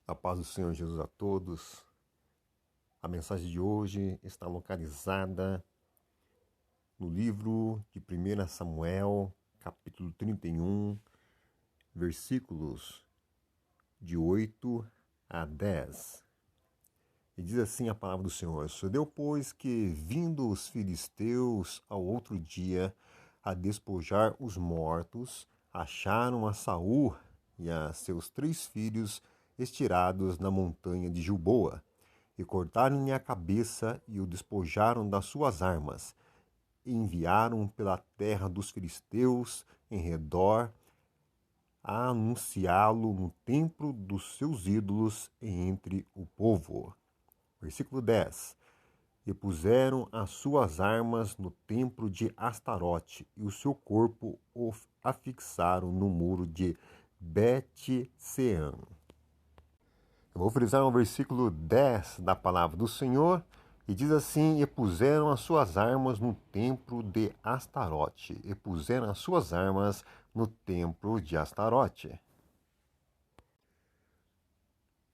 A paz do Senhor Jesus a todos. A mensagem de hoje está localizada no livro de 1 Samuel, capítulo 31, versículos de 8 a 10. E diz assim a palavra do Senhor: Sucedeu, pois, que, vindo os filisteus ao outro dia a despojar os mortos, acharam a Saul e a seus 3 filhos estirados na montanha de Gilboa, e cortaram-lhe a cabeça e o despojaram das suas armas, e enviaram pela terra dos filisteus em redor a anunciá-lo no templo dos seus ídolos entre o povo. Versículo 10. E puseram as suas armas no templo de Astarote, e o seu corpo o afixaram no muro de Bet-Sean. Eu vou frisar o versículo 10 da palavra do Senhor, e diz assim: E puseram as suas armas no templo de Astarote. E puseram as suas armas no templo de Astarote.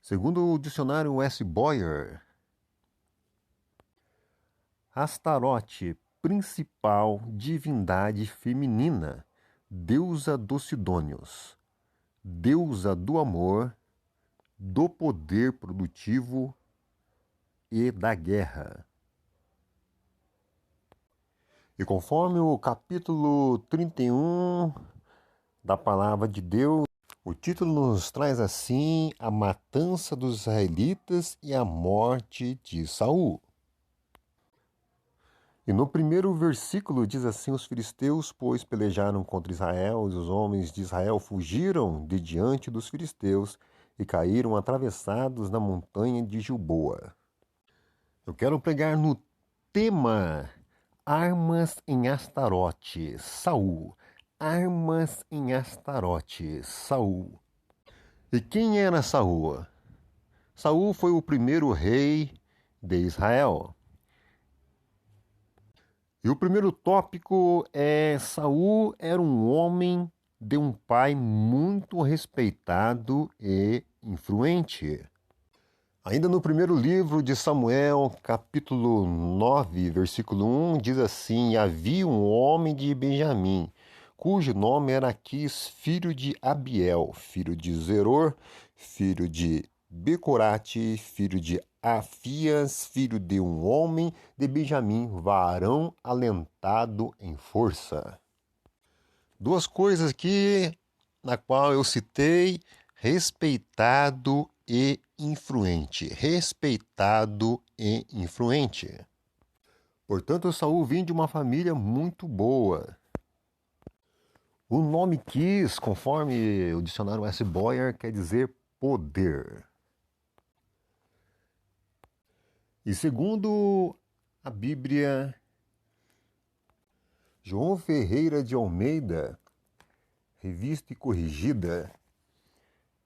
Segundo o dicionário S. Boyer, Astarote, principal divindade feminina, deusa dos Sidônios, deusa do amor, do poder produtivo e da guerra. E conforme o capítulo 31 da palavra de Deus, o título nos traz assim: a matança dos israelitas e a morte de Saul. E no primeiro versículo diz assim: os filisteus, pois, pelejaram contra Israel, e os homens de Israel fugiram de diante dos filisteus e caíram atravessados na montanha de Gilboa. Eu quero pregar no tema Armas em Astarote, Saul. Armas em Astarote, Saul. E quem era Saul? Saul foi o primeiro rei de Israel. E o primeiro tópico é: Saul era um homem de um pai muito respeitado e influente. Ainda no primeiro livro de Samuel, capítulo 9, versículo 1, diz assim: Havia um homem de Benjamim, cujo nome era Quis, filho de Abiel, filho de Zeror, filho de Becorate, filho de Afias, filho de um homem de Benjamim, varão alentado em força. Duas coisas aqui na qual eu citei: respeitado e influente. Respeitado e influente. Portanto, Saul vinha de uma família muito boa. O nome Quis, conforme o dicionário S. Boyer, quer dizer poder. E segundo a Bíblia, João Ferreira de Almeida, revista e corrigida,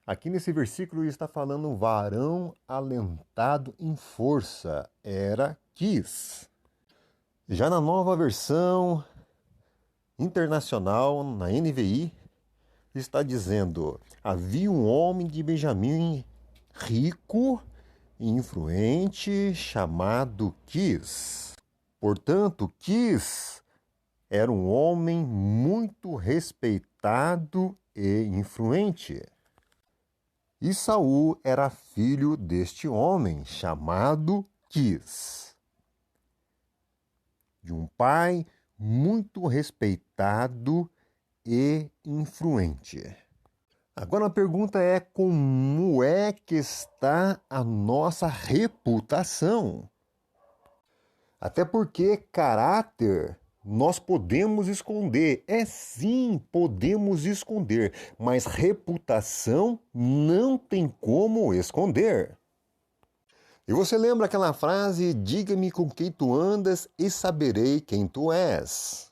aqui nesse versículo está falando varão alentado em força, era Quis. Já na nova versão internacional, na NVI, está dizendo: havia um homem de Benjamim rico e influente chamado Quis. Portanto, Quis era um homem muito respeitado e influente. E Saul era filho deste homem chamado Quis, de um pai muito respeitado e influente. Agora a pergunta é: como é que está a nossa reputação? Até porque caráter nós podemos esconder. Sim, podemos esconder, mas reputação não tem como esconder. E você lembra aquela frase: diga-me com quem tu andas e saberei quem tu és?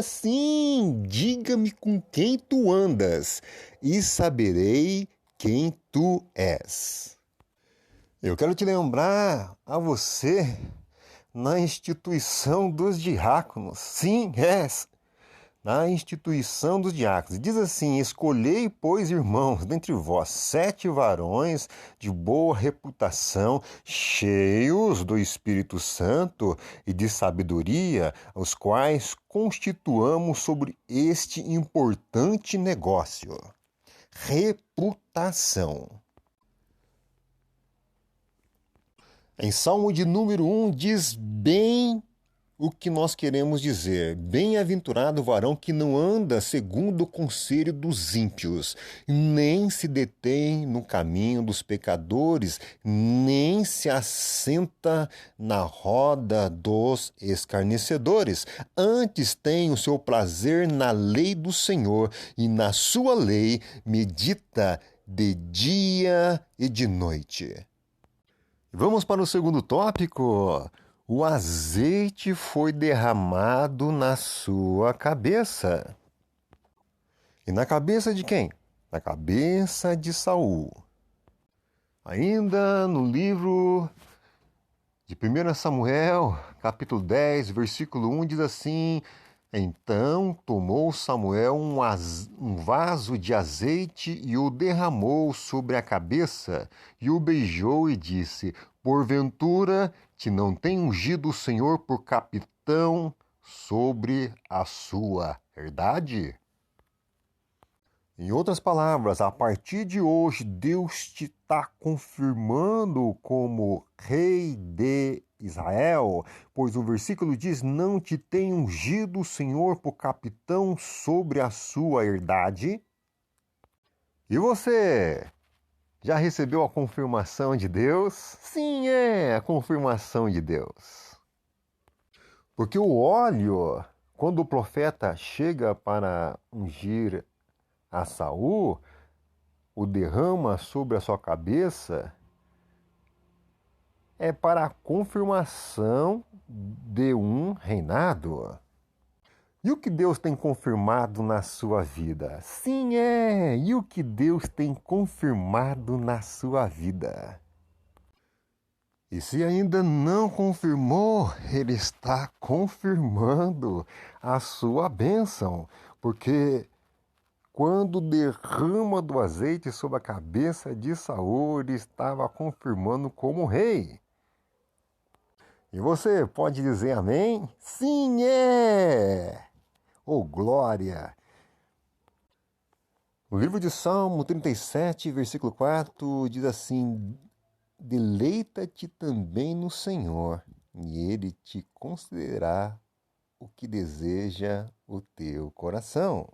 Sim, diga-me com quem tu andas e saberei quem tu és. Eu quero te lembrar a você na instituição dos diáconos. Sim, na instituição dos diáconos. Diz assim: escolhei, pois, irmãos, dentre vós 7 varões de boa reputação, cheios do Espírito Santo e de sabedoria, os quais constituamos sobre este importante negócio. Reputação. Em Salmo de número 1 diz bem o que nós queremos dizer. Bem-aventurado o varão que não anda segundo o conselho dos ímpios, nem se detém no caminho dos pecadores, nem se assenta na roda dos escarnecedores. Antes tem o seu prazer na lei do Senhor, e na sua lei medita de dia e de noite. Vamos para o segundo tópico. O azeite foi derramado na sua cabeça. E na cabeça de quem? Na cabeça de Saul. Ainda no livro de 1 Samuel, capítulo 10, versículo 1, diz assim: então tomou Samuel um vaso de azeite e o derramou sobre a cabeça, e o beijou e disse: porventura te não tem ungido o Senhor por capitão sobre a sua herdade? Em outras palavras, a partir de hoje, Deus te está confirmando como rei de Israel, pois o versículo diz: não te tem ungido o Senhor por capitão sobre a sua herdade? E você já recebeu a confirmação de Deus? Sim, é a confirmação de Deus. Porque o óleo, quando o profeta chega para ungir a Saul, o derrama sobre a sua cabeça, é para a confirmação de um reinado. E o que Deus tem confirmado na sua vida? Sim, é! E o que Deus tem confirmado na sua vida? E se ainda não confirmou, Ele está confirmando a sua bênção, porque quando derrama do azeite sobre a cabeça de Saul, ele estava confirmando como rei. E você pode dizer amém? Sim, é! Oh, glória! O livro de Salmo 37, versículo 4, diz assim: deleita-te também no Senhor, e Ele te concederá o que deseja o teu coração.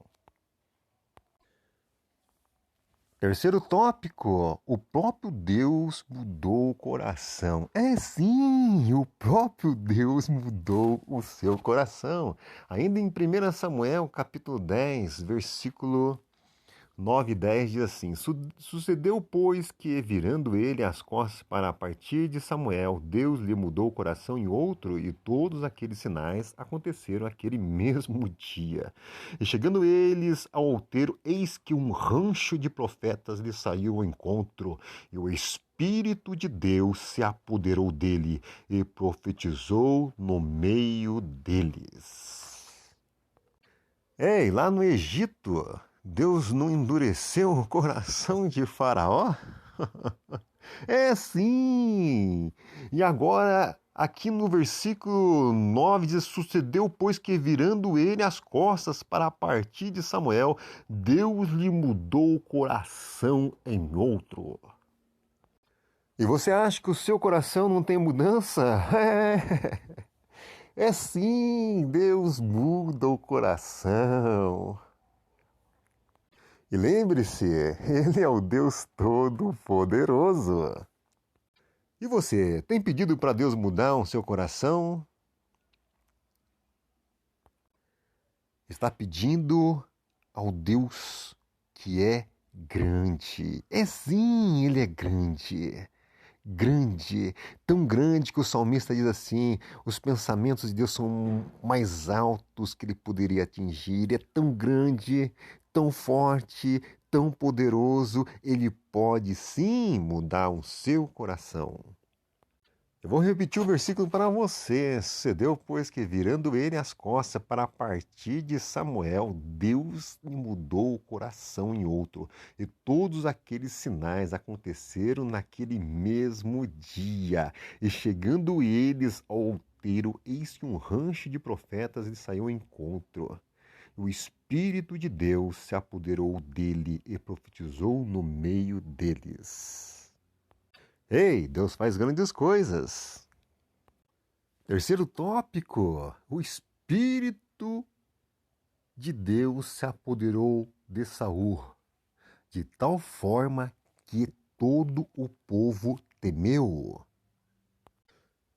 Terceiro tópico, o próprio Deus mudou o coração. É sim, o próprio Deus mudou o seu coração. Ainda em 1 Samuel, capítulo 10, versículo 9 e 10 diz assim: sucedeu, pois, que, virando ele as costas para partir de Samuel, Deus lhe mudou o coração em outro, e todos aqueles sinais aconteceram aquele mesmo dia. E chegando eles ao outeiro, eis que um rancho de profetas lhe saiu ao encontro, e o Espírito de Deus se apoderou dele, e profetizou no meio deles. Ei, lá no Egito, Deus não endureceu o coração de Faraó? É sim! E agora, aqui no versículo 9 diz: sucedeu, pois, que virando ele as costas para partir de Samuel, Deus lhe mudou o coração em outro. E você acha que o seu coração não tem mudança? É sim, Deus muda o coração. E lembre-se, Ele é o Deus Todo-Poderoso. E você, tem pedido para Deus mudar o seu coração? Está pedindo ao Deus que é grande. É sim, Ele é grande. Grande, tão grande que o salmista diz assim: os pensamentos de Deus são mais altos que ele poderia atingir. Ele é tão grande, tão forte, tão poderoso, ele pode sim mudar o seu coração. Eu vou repetir o versículo para você. Sucedeu, pois, que virando ele as costas para partir de Samuel, Deus lhe mudou o coração em outro. E todos aqueles sinais aconteceram naquele mesmo dia. E chegando eles ao outeiro, eis que um rancho de profetas lhe saiu ao encontro. O Espírito de Deus se apoderou dele e profetizou no meio deles. Ei, Deus faz grandes coisas. Terceiro tópico: o Espírito de Deus se apoderou de Saul, de tal forma que todo o povo temeu.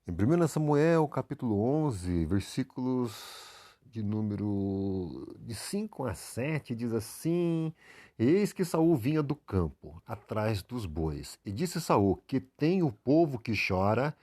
Em 1 Samuel, capítulo 11, versículos de 5 a 7, diz assim: Eis que Saul vinha do campo, atrás dos bois, e disse Saul: Que tem o povo que chora?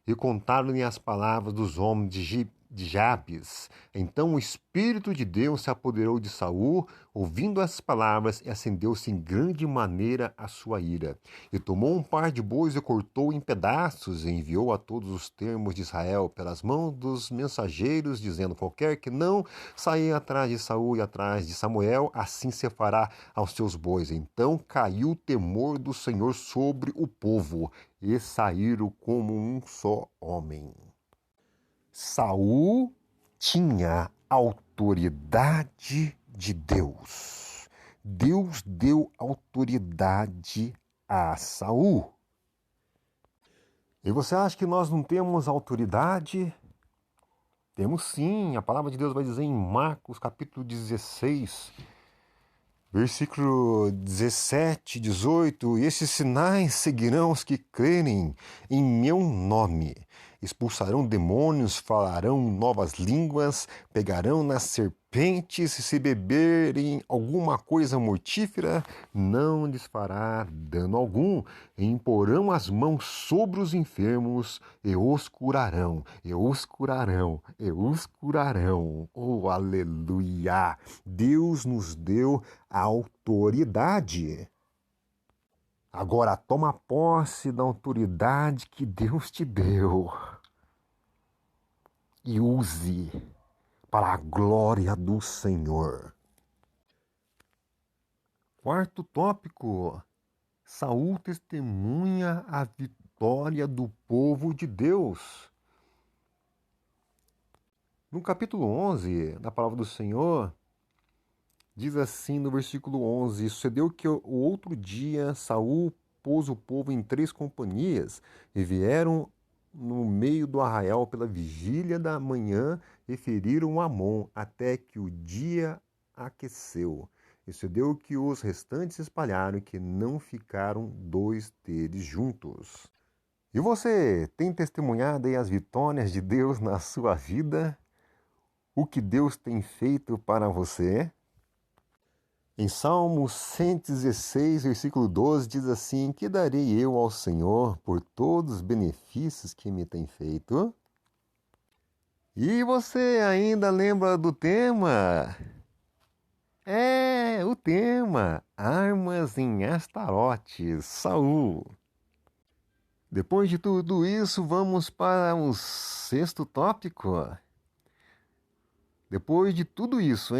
E contaram-lhe as palavras dos homens de Jabes. Então o Espírito de Deus se apoderou de Saul, ouvindo as palavras, e acendeu-se em grande maneira a sua ira. E tomou um par de bois e cortou em pedaços, e enviou a todos os termos de Israel pelas mãos dos mensageiros, dizendo: Qualquer que não sair atrás de Saul e atrás de Samuel, assim se fará aos seus bois. Então caiu o temor do Senhor sobre o povo, e saíram como um só homem. Saul tinha autoridade de Deus. Deus deu autoridade a Saul. E você acha que nós não temos autoridade? Temos sim. A palavra de Deus vai dizer em Marcos capítulo 16, versículo 17, 18: E esses sinais seguirão os que crerem em meu nome. Expulsarão demônios, falarão novas línguas, pegarão nas serpentes, e se beberem alguma coisa mortífera, não lhes fará dano algum. E imporão as mãos sobre os enfermos, e os curarão, e os curarão, e os curarão. Oh, aleluia! Deus nos deu a autoridade. Agora toma posse da autoridade que Deus te deu e use para a glória do Senhor. Quarto tópico: Saul testemunha a vitória do povo de Deus. No capítulo 11 da palavra do Senhor, diz assim no versículo 11: Sucedeu que o outro dia Saul pôs o povo em 3 companhias, e vieram no meio do arraial pela vigília da manhã, e feriram Amon, até que o dia aqueceu. E sucedeu que os restantes se espalharam, e que não ficaram 2 deles juntos. E você tem testemunhado aí as vitórias de Deus na sua vida? O que Deus tem feito para você? Em Salmo 116, versículo 12, diz assim: Que darei eu ao Senhor por todos os benefícios que me tem feito? E você ainda lembra do tema? O tema: Armas em Astarote, Saul. Depois de tudo isso, vamos para o 6º tópico. Depois de tudo isso,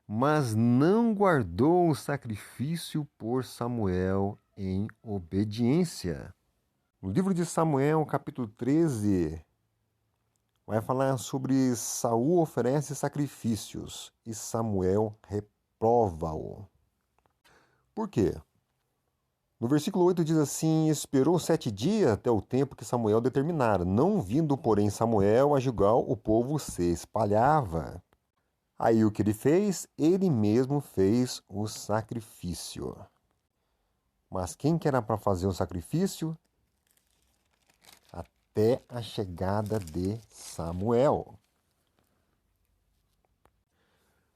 mas não guardou o sacrifício por Samuel em obediência. No livro de Samuel, capítulo 13, vai falar sobre Saul oferece sacrifícios e Samuel reprova-o. Por quê? No versículo 8 diz assim: Esperou 7 dias até o tempo que Samuel determinara. Não vindo, porém, Samuel a Gilgal, o povo se espalhava. Aí o que ele fez? Ele mesmo fez o sacrifício. Mas quem que era para fazer o sacrifício? Até a chegada de Samuel.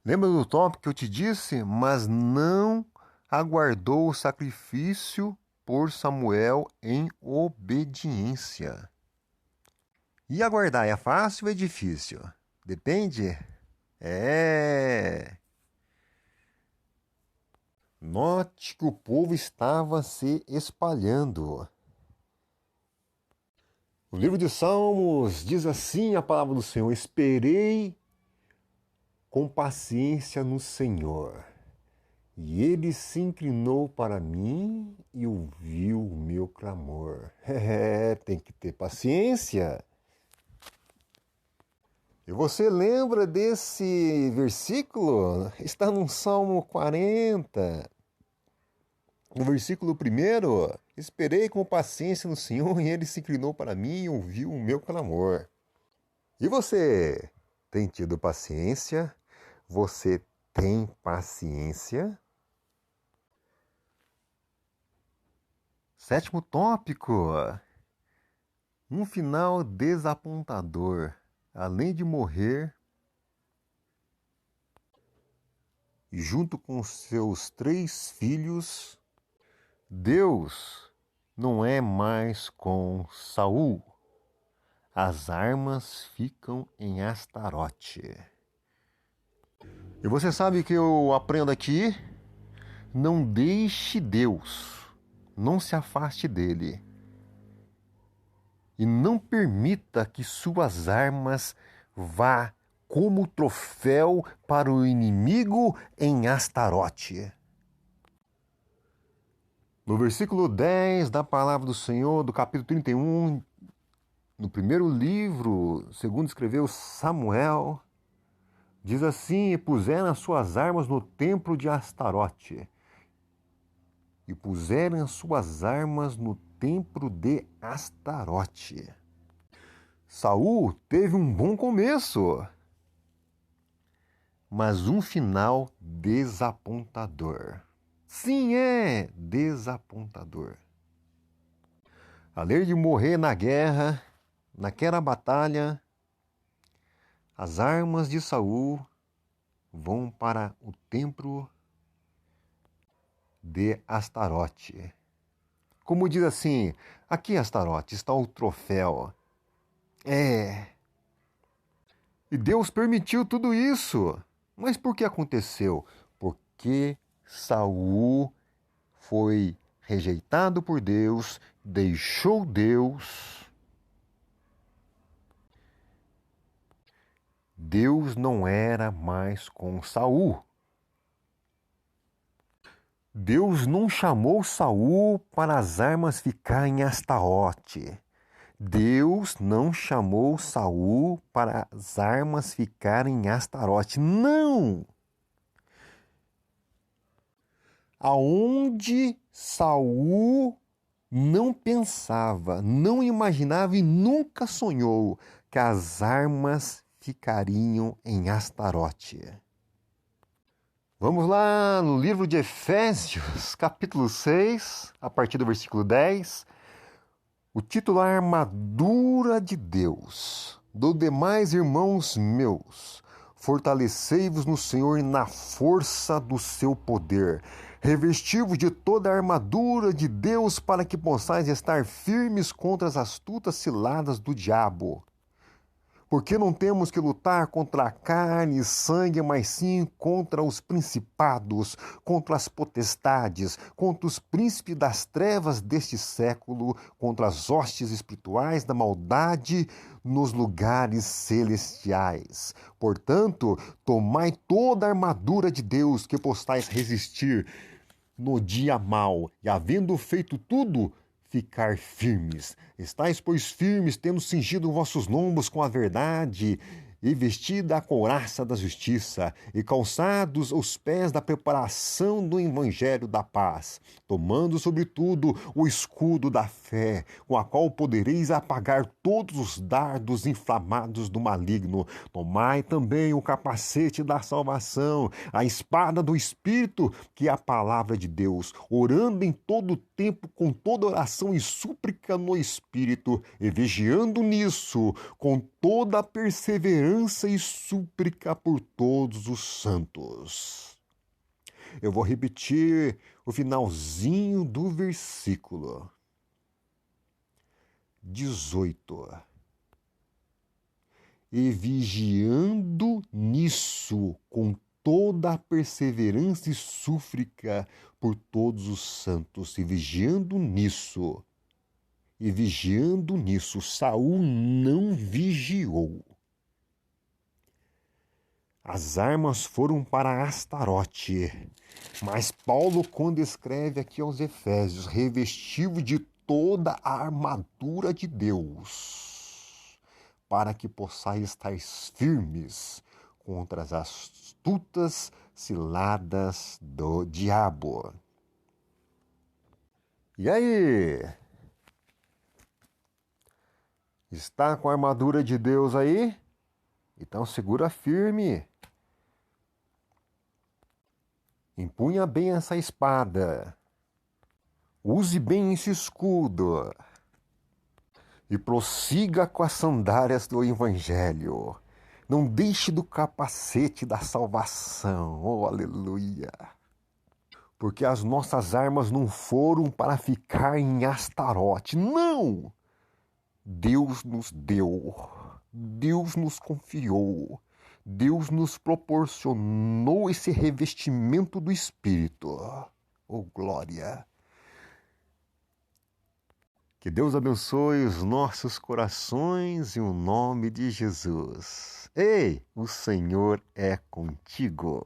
Lembra do tópico que eu te disse? Mas não aguardou o sacrifício por Samuel em obediência. E aguardar é fácil ou é difícil? Depende. Note que o povo estava se espalhando. O livro de Salmos diz assim a palavra do Senhor: esperei com paciência no Senhor, e ele se inclinou para mim e ouviu o meu clamor. Tem que ter paciência. E você lembra desse versículo? Está no Salmo 40. No versículo 1, esperei com paciência no Senhor e ele se inclinou para mim e ouviu o meu clamor. E você tem tido paciência? Você tem paciência? 7º tópico. Um final desapontador. Além de morrer, junto com seus 3 filhos, Deus não é mais com Saul. As armas ficam em Astarote. E você sabe que eu aprendo aqui? Não deixe Deus, não se afaste dele. E não permita que suas armas vá como troféu para o inimigo em Astarote. No versículo 10 da palavra do Senhor, do capítulo 31, no primeiro livro, segundo escreveu Samuel, diz assim: e puseram as suas armas no templo de Astarote. E puseram as suas armas no templo de Astarote. Saul teve um bom começo, mas um final desapontador. Sim, é desapontador. Além de morrer na guerra, naquela batalha, as armas de Saul vão para o templo de Astarote. Como diz assim, aqui Astarote está o troféu. E Deus permitiu tudo isso. Mas por que aconteceu? Porque Saul foi rejeitado por Deus, deixou Deus. Deus não era mais com Saul. Deus não chamou Saul para as armas ficarem em Astarote. Deus não chamou Saul para as armas ficarem em Astarote. Não! Aonde Saul não pensava, não imaginava e nunca sonhou que as armas ficariam em Astarote. Vamos lá no livro de Efésios, capítulo 6, a partir do versículo 10. O título é Armadura de Deus. Do demais, irmãos meus, fortalecei-vos no Senhor e na força do seu poder. Revesti-vos de toda a armadura de Deus para que possais estar firmes contra as astutas ciladas do diabo. Porque não temos que lutar contra a carne e sangue, mas sim contra os principados, contra as potestades, contra os príncipes das trevas deste século, contra as hostes espirituais da maldade nos lugares celestiais. Portanto, tomai toda a armadura de Deus que possais resistir no dia mau, e havendo feito tudo, ficar firmes. Estais, pois, firmes, tendo cingido vossos lombos com a verdade, e vestida a couraça da justiça, e calçados os pés da preparação do evangelho da paz, tomando sobretudo o escudo da fé, com a qual podereis apagar todos os dardos inflamados do maligno. Tomai também o capacete da salvação, a espada do Espírito, que é a palavra de Deus, orando em todo o tempo com toda oração e súplica no Espírito, e vigiando nisso com toda a perseverança e súplica por todos os santos. Eu vou repetir o finalzinho do versículo 18. E vigiando nisso com toda a perseverança e súplica por todos os santos, e vigiando nisso, E vigiando nisso, Saul não vigiou. As armas foram para Astarote. Mas Paulo, quando escreve aqui aos Efésios, revestiu de toda a armadura de Deus, para que possais estar firmes contra as astutas ciladas do diabo. E aí? Está com a armadura de Deus aí? Então segura firme. Empunha bem essa espada. Use bem esse escudo. E prossiga com as sandálias do Evangelho. Não deixe do capacete da salvação. Oh, aleluia. Porque as nossas armas não foram para ficar em Astarote. Não! Deus nos deu. Deus nos confiou. Deus nos proporcionou esse revestimento do Espírito. Oh, glória! Que Deus abençoe os nossos corações em o nome de Jesus. Ei, o Senhor é contigo.